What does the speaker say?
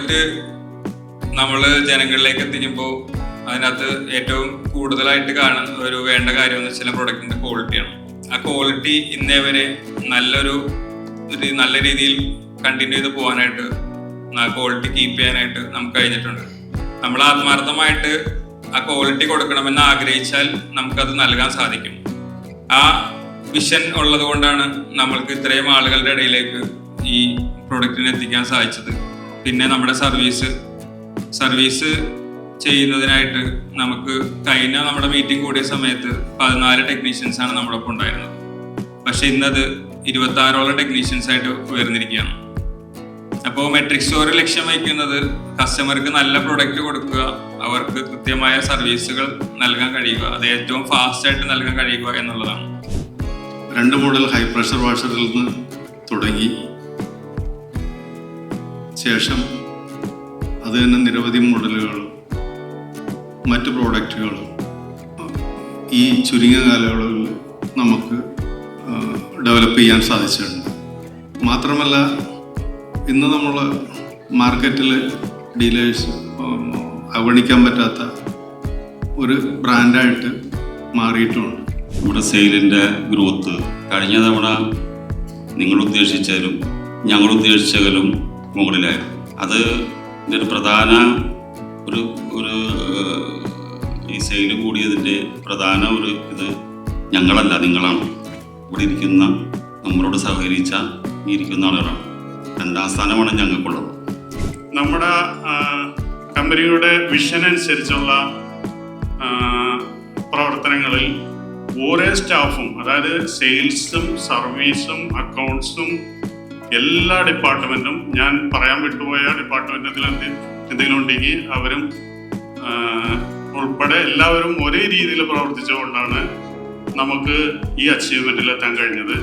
Product നമ്മൾ ജനങ്ങളിലേക്ക് എത്തിക്കുമ്പോൾ അതിനകത്ത് ഏറ്റവും കൂടുതലായിട്ട് കാണുന്ന വേണ്ട കാര്യം എന്ന് വെച്ചാൽ പ്രോഡക്റ്റിന്റെ ക്വാളിറ്റിയാണ്. ആ ക്വാളിറ്റി ഇന്നേ വരെ നല്ല രീതിയിൽ കണ്ടിന്യൂ ചെയ്ത് പോകാനായിട്ട്, ആ ക്വാളിറ്റി കീപ്പ് ചെയ്യാനായിട്ട് നമുക്ക് കഴിഞ്ഞിട്ടുണ്ട്. നമ്മൾ ആത്മാർത്ഥമായിട്ട് ആ ക്വാളിറ്റി കൊടുക്കണമെന്ന് ആഗ്രഹിച്ചാൽ നമുക്കത് നൽകാൻ സാധിക്കും. ആ വിഷൻ ഉള്ളത് കൊണ്ടാണ് നമ്മൾക്ക് ഇത്രയും ആളുകളുടെ ഇടയിലേക്ക് ഈ പ്രൊഡക്റ്റിനെ എത്തിക്കാൻ സാധിച്ചത്. പിന്നെ നമ്മുടെ സർവീസ് ചെയ്യുന്നതിനായിട്ട് നമുക്ക് കഴിഞ്ഞ നമ്മുടെ മീറ്റിംഗ് കൂടിയ സമയത്ത് 14 ടെക്നീഷ്യൻസ് ആണ് നമ്മുടെ ഒപ്പം ഉണ്ടായിരുന്നത്. പക്ഷെ ഇന്നത് 26ഓളം ടെക്നീഷ്യൻസ് ആയിട്ട് ഉയർന്നിരിക്കുകയാണ്. അപ്പോൾ മെട്രിക് സ്റ്റോർ ലക്ഷ്യം വയ്ക്കുന്നത് കസ്റ്റമർക്ക് നല്ല പ്രൊഡക്റ്റ് കൊടുക്കുക, അവർക്ക് കൃത്യമായ സർവീസുകൾ നൽകാൻ കഴിയുക, അത് ഏറ്റവും ഫാസ്റ്റായിട്ട് നൽകാൻ കഴിയുക എന്നുള്ളതാണ്. 2 മോഡൽ ഹൈ പ്രഷർ വാഷറിൽ നിന്ന് തുടങ്ങി ശേഷം അത് തന്നെ നിരവധി മോഡലുകളും മറ്റ് പ്രോഡക്റ്റുകളും ഈ ചുരുങ്ങിയ കാലയളവിൽ നമുക്ക് ഡെവലപ്പ് ചെയ്യാൻ സാധിച്ചിട്ടുണ്ട്. മാത്രമല്ല ഇന്ന് നമ്മൾ മാർക്കറ്റിൽ ഡീലേഴ്സ് അവഗണിക്കാൻ പറ്റാത്ത ഒരു ബ്രാൻഡായിട്ട് മാറിയിട്ടുമുണ്ട്. നമ്മുടെ സെയിലിൻ്റെ ഗ്രോത്ത് കഴിഞ്ഞ തവണ നിങ്ങൾ ഉദ്ദേശിച്ചാലും ഞങ്ങൾ ഉദ്ദേശിച്ചതിലും മുകളിലായിരുന്നു. അത് ഒരു പ്രധാന ഒരു ഈ സെയിൽ കൂടിയതിൻ്റെ പ്രധാന ഇത് ഞങ്ങളല്ല, നിങ്ങളാണ്. ഇവിടെ ഇരിക്കുന്ന നമ്മളോട് സഹകരിച്ച ഇരിക്കുന്ന ആളുകളാണ്. 2ാം സ്ഥാനമാണ് ഞങ്ങൾക്കുള്ളത്. നമ്മുടെ കമ്പനിയുടെ വിഷൻ അനുസരിച്ചുള്ള പ്രവർത്തനങ്ങളിൽ ഓരോ സ്റ്റാഫും, അതായത് സെയിൽസും സർവീസും അക്കൗണ്ട്സും എല്ലാ ഡിപ്പാർട്ട്മെൻറ്റും, ഞാൻ പറയാൻ വിട്ടുപോയ ഡിപ്പാർട്ട്മെൻറ്റിൽ എന്തെങ്കിലും ഉണ്ടെങ്കിൽ അവരും ഉൾപ്പെടെ എല്ലാവരും ഒരേ രീതിയിൽ പ്രവർത്തിച്ചുകൊണ്ടാണ് നമുക്ക് ഈ അച്ചീവ്മെൻറ്റിൽ എത്താൻ കഴിഞ്ഞത്.